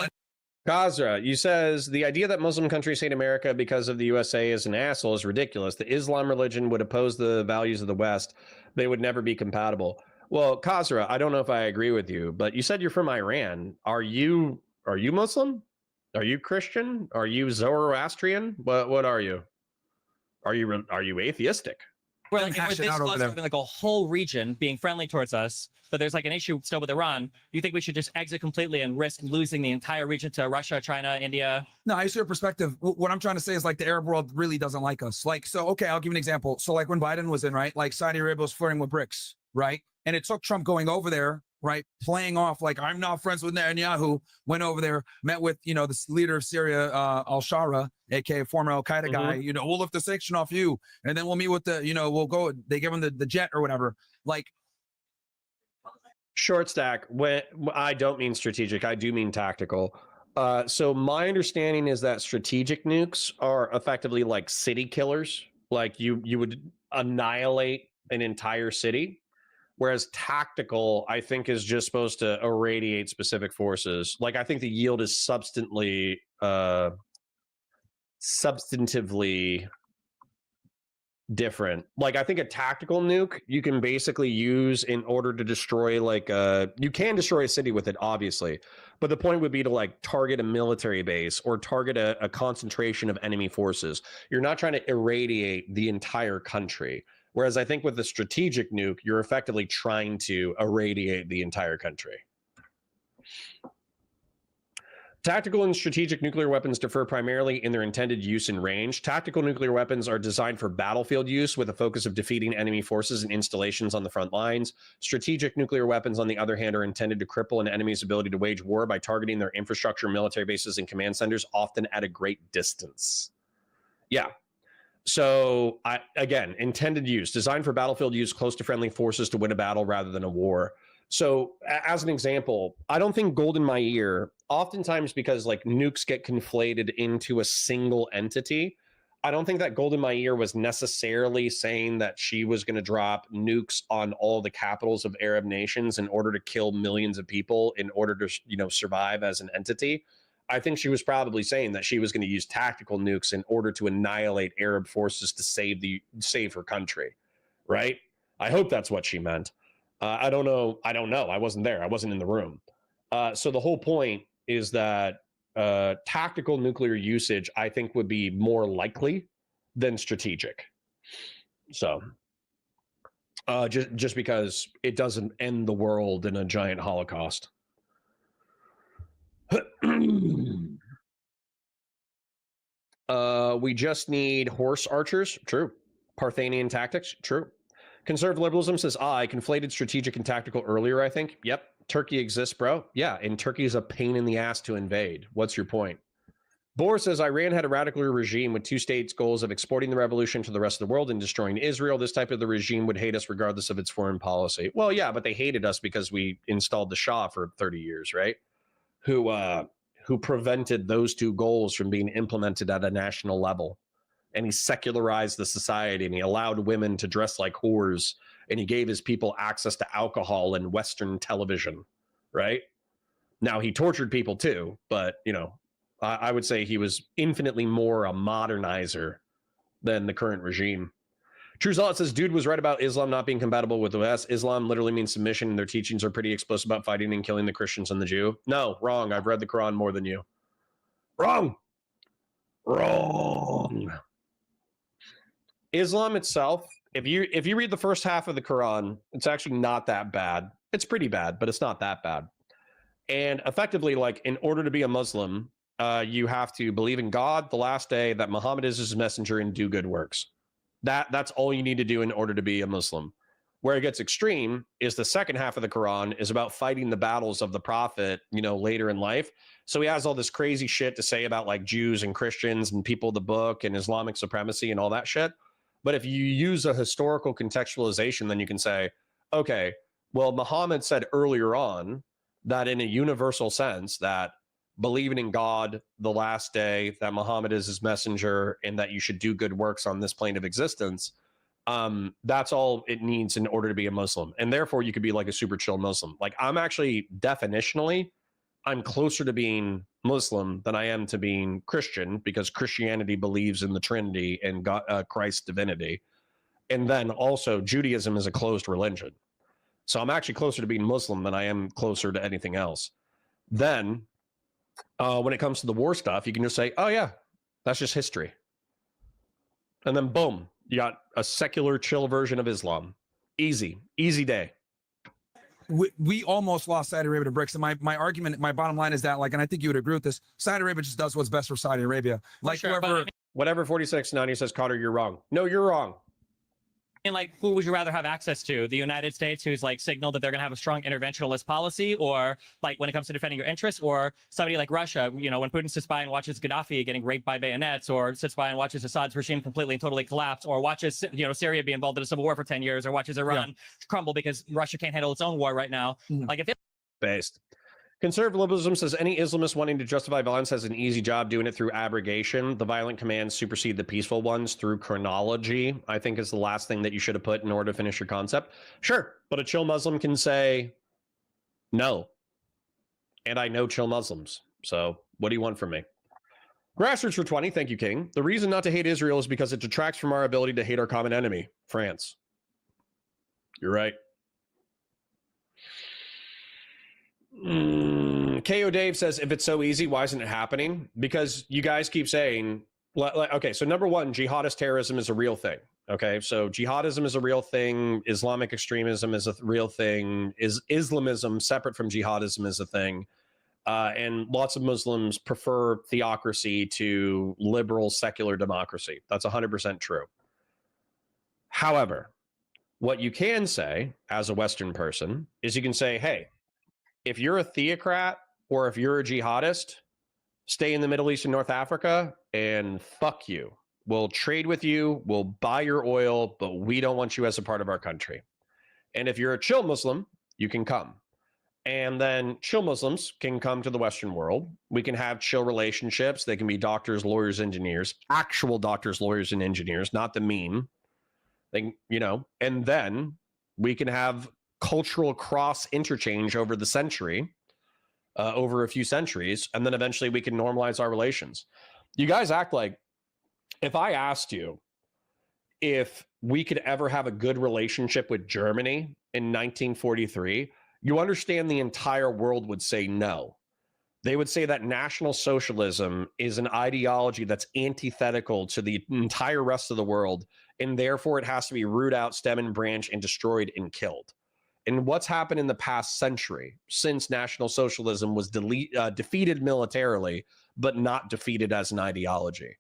Kazra, you says the idea that Muslim countries hate America because of the USA is an asshole is ridiculous. The Islam religion would oppose the values of the West. They would never be compatible. Well, Kazra, I don't know if I agree with you, but you said you're from Iran. Are you Muslim? Are you Christian? Are you Zoroastrian? What are you? Are you atheistic? Well, like, with this cluster, like a whole region being friendly towards us, but there's like an issue still with Iran. You think we should just exit completely and risk losing the entire region to Russia, China, India? No, I see your perspective. What I'm trying to say is, like, the Arab world really doesn't like us. Like, so, okay, I'll give you an example. So, like, when Biden was in, right, like, Saudi Arabia was flirting with BRICS, right? And it took Trump going over there, right, playing off like, I'm not friends with Netanyahu, went over there, met with, the leader of Syria, al-Shara, aka former Al-Qaeda guy, we'll lift the sanction off you, and then we'll meet with the, we'll go, they give him the jet or whatever. Like, short stack, when I don't mean strategic, I do mean tactical. So my understanding is that strategic nukes are effectively like city killers. Like you would annihilate an entire city. Whereas tactical, I think, is just supposed to irradiate specific forces. Like, I think the yield is substantively different. Like, I think a tactical nuke you can basically use in order to destroy, like, you can destroy a city with it, obviously. But the point would be to, like, target a military base or target a concentration of enemy forces. You're not trying to irradiate the entire country. Whereas I think with the strategic nuke, you're effectively trying to irradiate the entire country. Tactical and strategic nuclear weapons differ primarily in their intended use and range. Tactical nuclear weapons are designed for battlefield use with a focus of defeating enemy forces and installations on the front lines. Strategic nuclear weapons, on the other hand, are intended to cripple an enemy's ability to wage war by targeting their infrastructure, military bases, and command centers, often at a great distance. Yeah. So, again, intended use, designed for battlefield use close to friendly forces to win a battle rather than a war. So, as an example, I don't think gold in my ear, oftentimes because like nukes get conflated into a single entity, I don't think that gold in my ear was necessarily saying that she was going to drop nukes on all the capitals of Arab nations in order to kill millions of people in order to, you know, survive as an entity. I think she was probably saying that she was going to use tactical nukes in order to annihilate Arab forces to save her country, right? I hope that's what she meant. I don't know. I wasn't there. I wasn't in the room. So the whole point is that tactical nuclear usage, I think, would be more likely than strategic. So just because it doesn't end the world in a giant Holocaust. We just need horse archers. True. Parthenian tactics. True. Conservative liberalism says, I conflated strategic and tactical earlier, I think. Yep. Turkey exists, bro. Yeah. And Turkey is a pain in the ass to invade. What's your point? Bohr says, Iran had a radical regime with two states goals of exporting the revolution to the rest of the world and destroying Israel. This type of the regime would hate us regardless of its foreign policy. Well, yeah, but they hated us because we installed the Shah for 30 years, right? Who prevented those two goals from being implemented at a national level. And he secularized the society, and he allowed women to dress like whores, and he gave his people access to alcohol and Western television, right? Now, he tortured people too, but, you know, I would say he was infinitely more a modernizer than the current regime. True Zealot says, dude was right about Islam not being compatible with the West. Islam literally means submission, and their teachings are pretty explicit about fighting and killing the Christians and the Jew. No, wrong. I've read the Quran more than you. Wrong. Wrong. Islam itself, if you read the first half of the Quran, it's actually not that bad. It's pretty bad, but it's not that bad. And effectively, like, in order to be a Muslim, you have to believe in God, the last day, that Muhammad is his messenger, and do good works. That's all you need to do in order to be a Muslim. Where it gets extreme is the second half of the Quran is about fighting the battles of the prophet, you know, later in life. So he has all this crazy shit to say about like Jews and Christians and people of the book and Islamic supremacy and all that shit. But if you use a historical contextualization, then you can say, okay, well, Muhammad said earlier on that in a universal sense that believing in God, the last day, that Muhammad is his messenger, and that you should do good works on this plane of existence. That's all it needs in order to be a Muslim. And therefore you could be like a super chill Muslim. Like, I'm actually definitionally, I'm closer to being Muslim than I am to being Christian, because Christianity believes in the Trinity and God, Christ's divinity. And then also Judaism is a closed religion. So I'm actually closer to being Muslim than I am closer to anything else. Then when it comes to the war stuff, you can just say, oh yeah, that's just history. And then boom, you got a secular chill version of Islam. Easy day. We almost lost Saudi Arabia to BRICS. And my argument, my bottom line is that, like, and I think you would agree with this, Saudi Arabia just does what's best for Saudi Arabia. Like, sure, whatever 4690 says, Cotter, you're wrong. No, you're wrong. And like, who would you rather have access to? The United States, who's like signaled that they're going to have a strong interventionist policy, or like when it comes to defending your interests, or somebody like Russia, you know, when Putin sits by and watches Gaddafi getting raped by bayonets, or sits by and watches Assad's regime completely and totally collapse, or watches, you know, Syria be involved in a civil war for 10 years, or watches Iran crumble because Russia can't handle its own war right now. Like, if it based. Conservative liberalism says any Islamist wanting to justify violence has an easy job doing it through abrogation. The violent commands supersede the peaceful ones through chronology, I think, is the last thing that you should have put in order to finish your concept. Sure, but a chill Muslim can say no. And I know chill Muslims. So what do you want from me? Grassroots for 20, thank you, King. The reason not to hate Israel is because it detracts from our ability to hate our common enemy, France. You're right. KO Dave says, if it's so easy, why isn't it happening? Because you guys keep saying, okay, so number one, jihadist terrorism is a real thing. Okay, so jihadism is a real thing. Islamic extremism is a real thing. Islamism separate from jihadism is a thing. And lots of Muslims prefer theocracy to liberal secular democracy. That's 100% true. However, what you can say as a Western person is you can say, hey, if you're a theocrat or if you're a jihadist, stay in the Middle East and North Africa and fuck you. We'll trade with you. We'll buy your oil, but we don't want you as a part of our country. And if you're a chill Muslim, you can come. And then chill Muslims can come to the Western world. We can have chill relationships. They can be doctors, lawyers, engineers, actual doctors, lawyers, and engineers, not the meme. They, and then we can have cultural cross interchange over the century, over a few centuries, and then eventually we can normalize our relations. You guys act like if I asked you if we could ever have a good relationship with Germany in 1943, you understand the entire world would say no. They would say that National Socialism is an ideology that's antithetical to the entire rest of the world, and therefore it has to be rooted out, stem and branch, and destroyed and killed. And what's happened in the past century since National Socialism was defeated militarily, but not defeated as an ideology?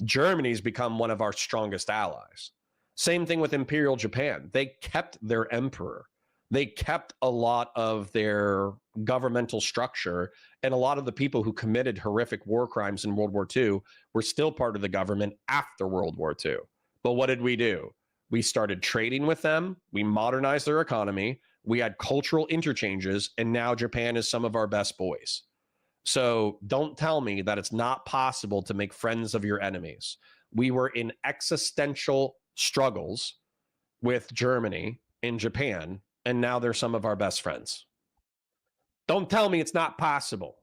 Germany's become one of our strongest allies. Same thing with Imperial Japan. They kept their emperor. They kept a lot of their governmental structure, and a lot of the people who committed horrific war crimes in World War II were still part of the government after World War II. But what did we do? We started trading with them. We modernized their economy. We had cultural interchanges, and now Japan is some of our best boys. So don't tell me that it's not possible to make friends of your enemies. We were in existential struggles with Germany and Japan, and now they're some of our best friends. Don't tell me it's not possible.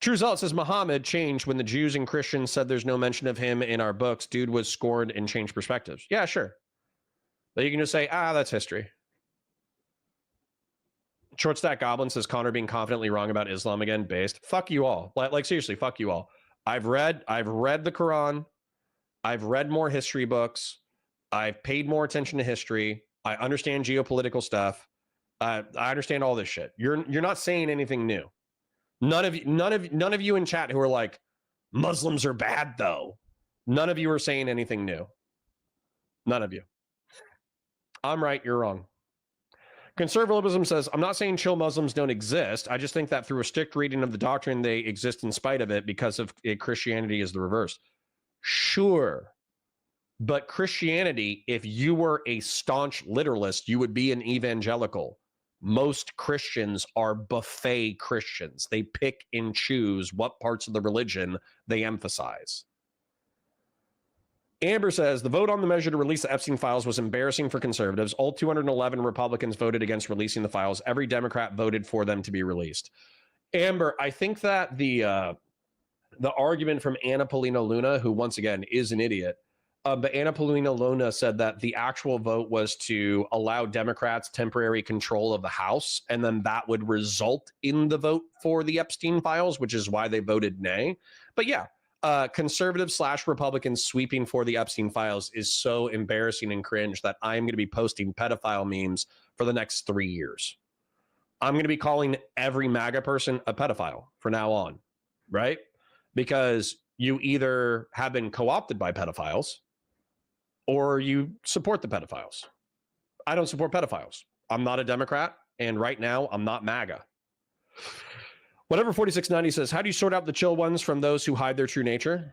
True Zealot says Muhammad changed when the Jews and Christians said there's no mention of him in our books. Dude was scorned and changed perspectives. Yeah, sure. But you can just say, that's history. Short Stack Goblin says Connor being confidently wrong about Islam again, based. Fuck you all. Like seriously, fuck you all. I've read the Quran. I've read more history books. I've paid more attention to history. I understand geopolitical stuff. I understand all this shit. You're not saying anything new. None of you in chat who are like, Muslims are bad though. None of you are saying anything new. None of you. I'm right, you're wrong. Conservatism says, I'm not saying chill Muslims don't exist. I just think that through a strict reading of the doctrine, they exist in spite of it because of Christianity is the reverse. Sure. But Christianity, if you were a staunch literalist, you would be an evangelical. Most Christians are buffet Christians. They pick and choose what parts of the religion they emphasize. Amber says, the vote on the measure to release the Epstein files was embarrassing for conservatives. All 211 Republicans voted against releasing the files. Every Democrat voted for them to be released. Amber, I think that the argument from Anna Paulina Luna, who once again is an idiot, but Anna Paulina Luna said that the actual vote was to allow Democrats temporary control of the House, and then that would result in the vote for the Epstein files, which is why they voted nay. But yeah, conservative / Republicans sweeping for the Epstein files is so embarrassing and cringe that I'm going to be posting pedophile memes for the next 3 years. I'm going to be calling every MAGA person a pedophile from now on, right? Because you either have been co-opted by pedophiles or you support the pedophiles. I don't support pedophiles. I'm not a Democrat, and right now I'm not MAGA. Whatever 4690 says, how do you sort out the chill ones from those who hide their true nature?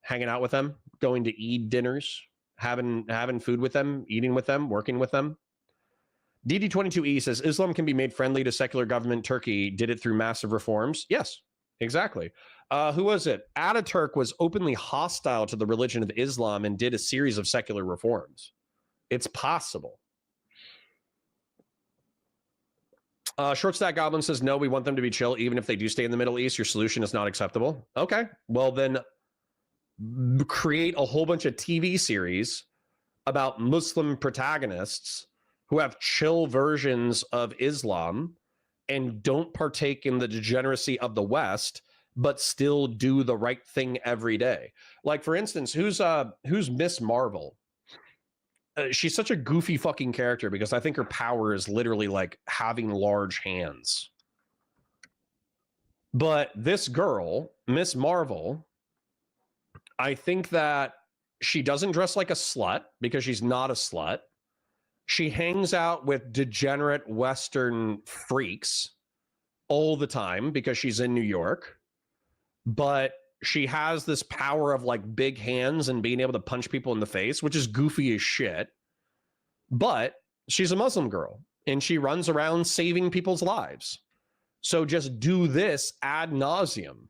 Hanging out with them, going to eat dinners, having food with them, eating with them, working with them. DD22E says, Islam can be made friendly to secular government. Turkey did it through massive reforms. Yes, exactly. Who was it? Ataturk was openly hostile to the religion of Islam and did a series of secular reforms. It's possible. Short Stack Goblin says, no, we want them to be chill. Even if they do stay in the Middle East, your solution is not acceptable. Okay, well then create a whole bunch of TV series about Muslim protagonists who have chill versions of Islam and don't partake in the degeneracy of the West, but still do the right thing every day. Like, for instance, who's Miss Marvel? She's such a goofy fucking character because I think her power is literally like having large hands. But this girl, Miss Marvel, I think that she doesn't dress like a slut because she's not a slut. She hangs out with degenerate Western freaks all the time because she's in New York. But she has this power of like big hands and being able to punch people in the face, which is goofy as shit. But she's a Muslim girl and she runs around saving people's lives. So just do this ad nauseum.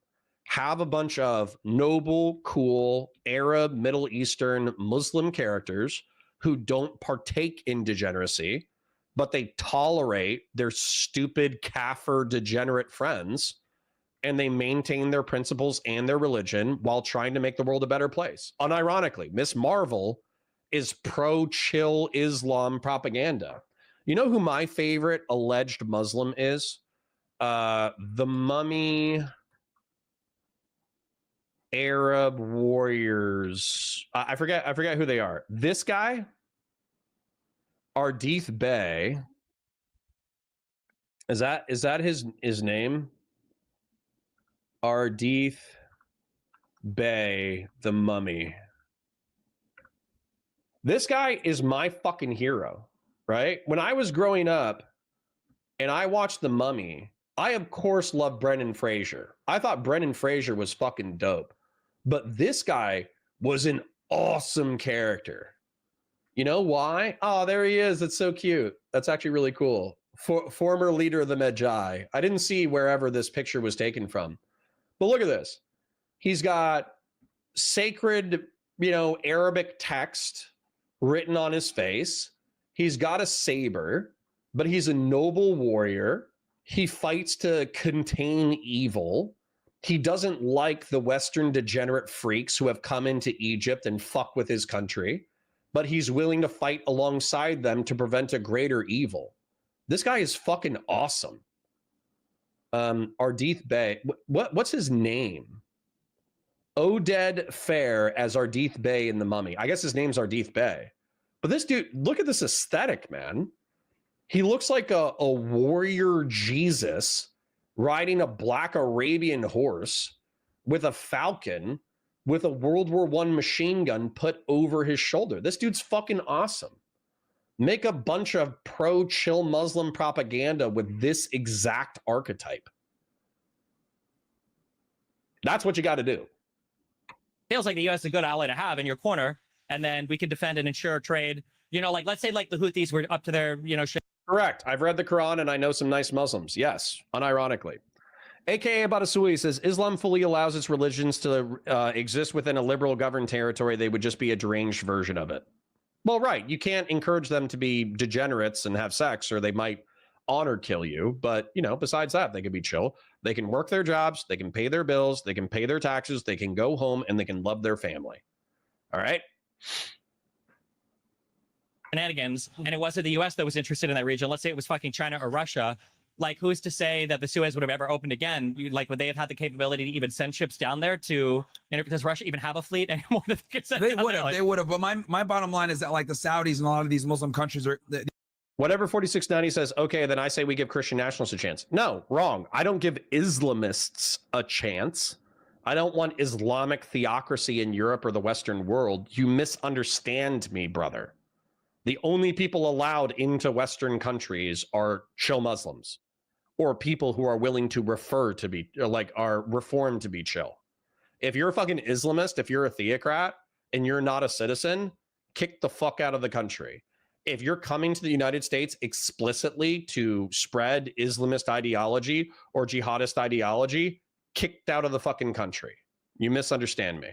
Have a bunch of noble, cool, Arab, Middle Eastern, Muslim characters who don't partake in degeneracy, but they tolerate their stupid, kafir, degenerate friends, and they maintain their principles and their religion while trying to make the world a better place. Unironically, Miss Marvel is pro-chill Islam propaganda. You know who my favorite alleged Muslim is? The Mummy Arab warriors. I forget who they are. This guy, Ardith Bey. Is that his name? Ardith Bey, the Mummy. This guy is my fucking hero, right? When I was growing up and I watched The Mummy, I of course loved Brendan Fraser. I thought Brendan Fraser was fucking dope. But this guy was an awesome character. You know why? Oh, there he is. That's so cute. That's actually really cool. Former leader of the Magi. I didn't see wherever this picture was taken from. But look at this. He's got sacred, Arabic text written on his face. He's got a saber, but he's a noble warrior. He fights to contain evil. He doesn't like the Western degenerate freaks who have come into Egypt and fuck with his country, but he's willing to fight alongside them to prevent a greater evil. This guy is fucking awesome. Ardith Bey. What's his name? Oded Fair as Ardith Bey in The Mummy. I guess his name's Ardith Bey. But this dude, look at this aesthetic, man. He looks like a warrior Jesus riding a black Arabian horse with a falcon with a World War I machine gun put over his shoulder. This dude's fucking awesome. Make a bunch of pro-chill Muslim propaganda with this exact archetype. That's what you got to do. Feels like the U.S. is a good ally to have in your corner, and then we could defend and ensure trade. Let's say like the Houthis were up to their, shit. Correct. I've read the Quran and I know some nice Muslims. Yes, unironically. AKA Badasui says, Islam fully allows its religions to exist within a liberal governed territory. They would just be a deranged version of it. Well, right. You can't encourage them to be degenerates and have sex, or they might honor kill you. But, besides that, they can be chill. They can work their jobs. They can pay their bills. They can pay their taxes. They can go home and they can love their family. All right. Shenanigans, and it wasn't the U.S. that was interested in that region. Let's say it was fucking China or Russia. Like, who's to say that the Suez would have ever opened again? Like, would they have had the capability to even send ships down there to? Does Russia even have a fleet anymore? They would have. But my bottom line is that like the Saudis and a lot of these Muslim countries are. Whatever 4690 says, okay, then I say we give Christian nationalists a chance. No, wrong. I don't give Islamists a chance. I don't want Islamic theocracy in Europe or the Western world. You misunderstand me, brother. The only people allowed into Western countries are chill Muslims or people who are willing to are reformed to be chill. If you're a fucking Islamist, if you're a theocrat and you're not a citizen, kick the fuck out of the country. If you're coming to the United States explicitly to spread Islamist ideology or jihadist ideology, kicked out of the fucking country. You misunderstand me.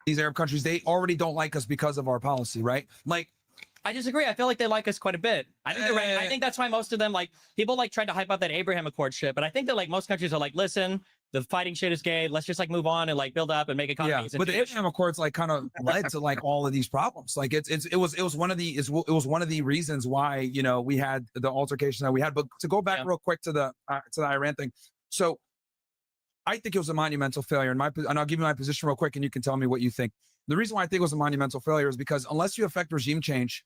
These Arab countries, they already don't like us because of our policy, right? Like, I disagree. I feel like they like us quite a bit. I think they're right. I think that's why most of them, people tried to hype up that Abraham Accord shit. But I think that most countries are like, listen, the fighting shit is gay. Let's just move on and build up and make economies. Yeah, but the Abraham Accords kind of led to all of these problems. It was one of the reasons why we had the altercation that we had. But to go back real quick to the Iran thing, so I think it was a monumental failure. And I'll give you my position real quick, and you can tell me what you think. The reason why I think it was a monumental failure is because unless you affect regime change,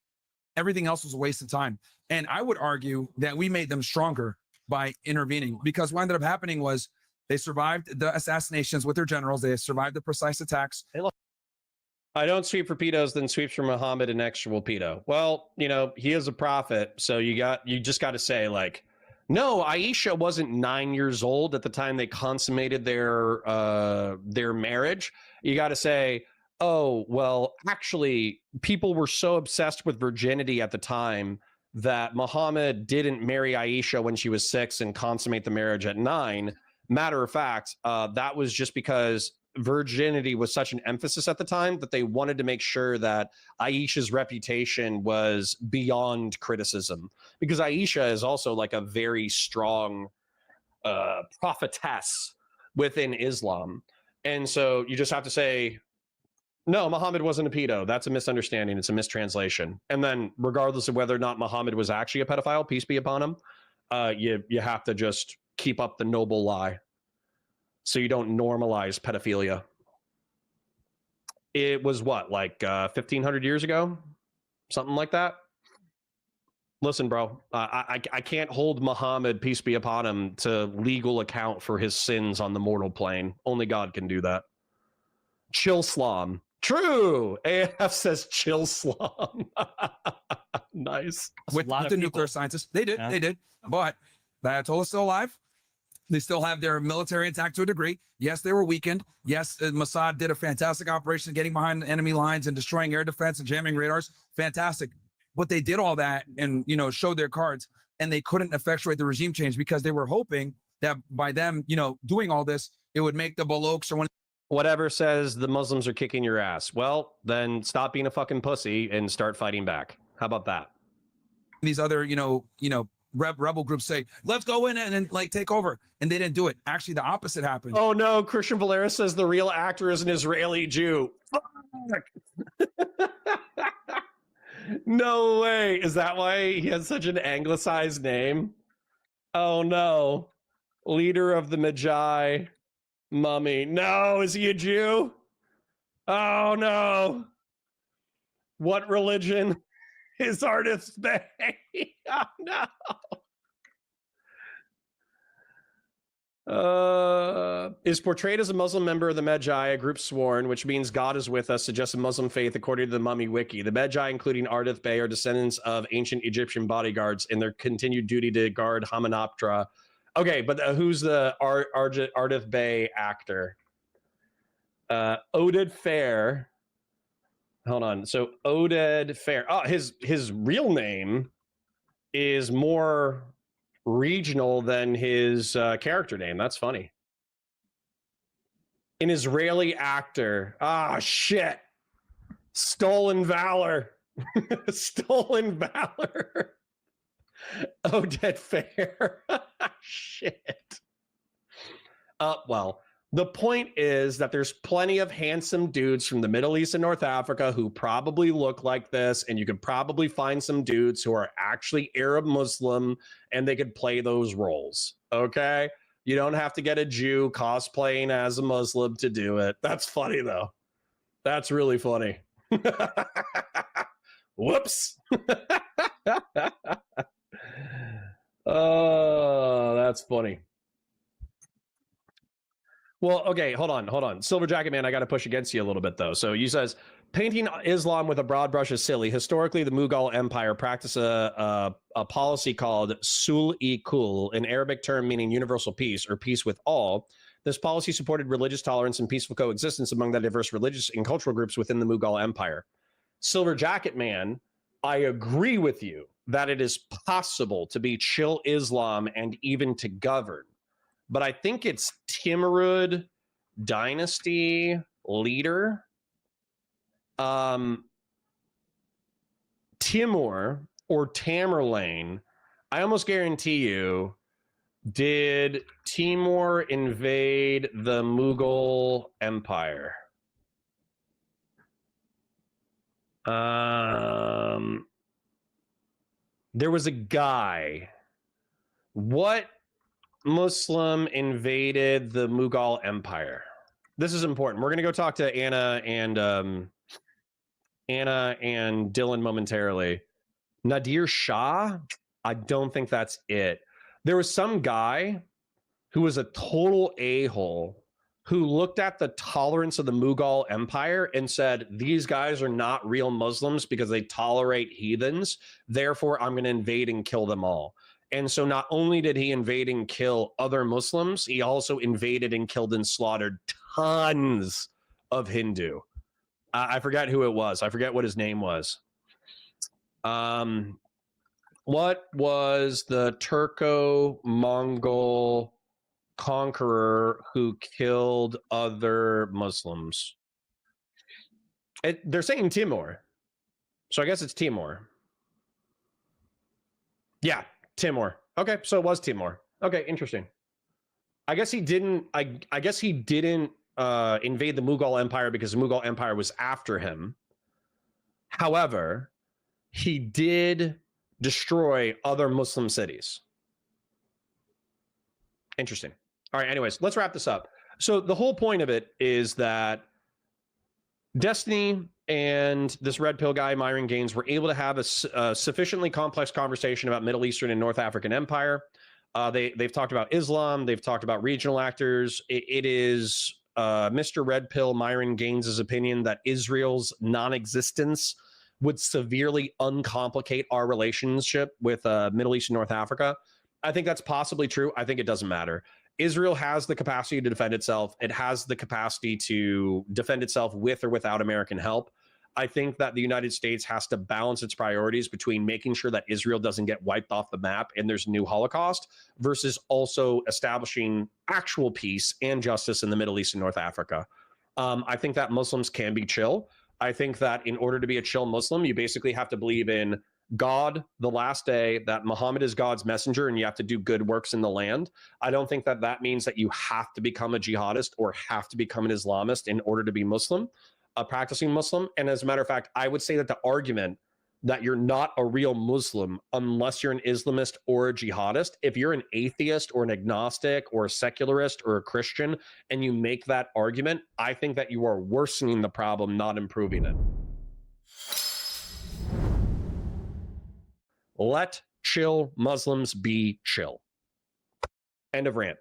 everything else was a waste of time. And I would argue that we made them stronger by intervening, because what ended up happening was They survived the assassinations with their generals. They survived the precise attacks. I don't sweep for pedos, then sweeps for Muhammad, an actual pedo. Well, you know, he is a prophet, so you just got to say, like, no, Aisha wasn't 9 years old at the time they consummated their marriage. You got to say, oh, well, actually, people were so obsessed with virginity at the time that Muhammad didn't marry Aisha when she was 6 and consummate the marriage at 9. Matter of fact, that was just because virginity was such an emphasis at the time that they wanted to make sure that Aisha's reputation was beyond criticism, because Aisha is also like a very strong prophetess within Islam. And so you just have to say, no, Muhammad wasn't a pedo. That's a misunderstanding. It's a mistranslation. And then regardless of whether or not Muhammad was actually a pedophile, peace be upon him, you have to just keep up the noble lie so you don't normalize pedophilia. It was what, like 1,500 years ago? Something like that? Listen, bro, I can't hold Muhammad, peace be upon him, to legal account for his sins on the mortal plane. Only God can do that. Chill Slam. True. AF says chill Slam. Nice. With the nuclear scientists. They did. Yeah. They did. But the Ayatollah is still alive. They still have their military intact to a degree. Yes, they were weakened. Yes, Mossad did a fantastic operation getting behind the enemy lines and destroying air defense and jamming radars. Fantastic. But they did all that and, you know, showed their cards, and they couldn't effectuate the regime change because they were hoping that by them, you know, doing all this, it would make the Baloks or whatever says the Muslims are kicking your ass. Well, then stop being a fucking pussy and start fighting back. How about that? These other, rebel groups say, let's go in and like take over. And they didn't do it. Actually, the opposite happened. Oh no, Christian Valera says the real actor is an Israeli Jew. Fuck. No way. Is that why he has such an anglicized name? Oh no. Leader of the Magi. Mummy. No, is he a Jew? Oh no. What religion is Artist Bay? Oh no. Is portrayed as a Muslim member of the Magi, a group sworn, which means God is with us, suggests a Muslim faith according to the Mummy Wiki. The Magi, including Ardith Bey, are descendants of ancient Egyptian bodyguards in their continued duty to guard Hamunaptra. Okay, but who's the Ardith Bey actor? Oded Fair. Hold on. So Oded Fair. Oh, his real name is more regional than his character name. That's funny. An Israeli actor. Ah, shit. Stolen valor. Stolen valor. Oded Fair. Shit. Well, the point is that there's plenty of handsome dudes from the Middle East and North Africa who probably look like this, and you could probably find some dudes who are actually Arab Muslim, and they could play those roles. Okay? You don't have to get a Jew cosplaying as a Muslim to do it. That's funny, though. That's really funny. Whoops. Oh, that's funny. Well, okay, hold on. Silver Jacket Man, I got to push against you a little bit, though. So you says, painting Islam with a broad brush is silly. Historically, the Mughal Empire practiced a policy called sul-i-kul, an Arabic term meaning universal peace or peace with all. This policy supported religious tolerance and peaceful coexistence among the diverse religious and cultural groups within the Mughal Empire. Silver Jacket Man, I agree with you that it is possible to be chill Islam and even to govern. But I think it's Timurid dynasty leader. Timur or Tamerlane, I almost guarantee you, did Timur invade the Mughal Empire? There was a guy. What Muslim invaded the Mughal Empire? This is important. We're going to go talk to Anna and Dylan momentarily. Nadir Shah? I don't think that's it. There was some guy who was a total a-hole, who looked at the tolerance of the Mughal Empire and said, these guys are not real Muslims because they tolerate heathens. Therefore, I'm going to invade and kill them all. And so not only did he invade and kill other Muslims, he also invaded and killed and slaughtered tons of Hindu. I forget who it was. I forget what his name was. What was the Turco-Mongol conqueror who killed other Muslims? They're saying Timur. So I guess it's Timur. Yeah, Timur. Okay, so it was Timur. Okay, interesting. I guess he didn't I guess he didn't invade the Mughal Empire because the Mughal Empire was after him. However, he did destroy other Muslim cities. Interesting. All right, anyways, let's wrap this up. So the whole point of it is that Destiny and this red pill guy, Myron Gaines, were able to have a sufficiently complex conversation about Middle Eastern and North African empire. They've talked about Islam. They've talked about regional actors. It is Mr. Red Pill Myron Gaines' opinion that Israel's non-existence would severely uncomplicate our relationship with Middle East and North Africa. I think that's possibly true. I think it doesn't matter. Israel has the capacity to defend itself. It has the capacity to defend itself with or without American help. I think that the United States has to balance its priorities between making sure that Israel doesn't get wiped off the map and there's a new Holocaust versus also establishing actual peace and justice in the Middle East and North Africa. I think that Muslims can be chill. I think that in order to be a chill Muslim, you basically have to believe in God, the last day, that Muhammad is God's messenger, and you have to do good works in the land. I don't think that that means that you have to become a jihadist or have to become an Islamist in order to be Muslim, a practicing Muslim. And as a matter of fact, I would say that the argument that you're not a real Muslim unless you're an Islamist or a jihadist, if you're an atheist or an agnostic or a secularist or a Christian, and you make that argument, I think that you are worsening the problem, not improving it. Let chill Muslims be chill. End of rant.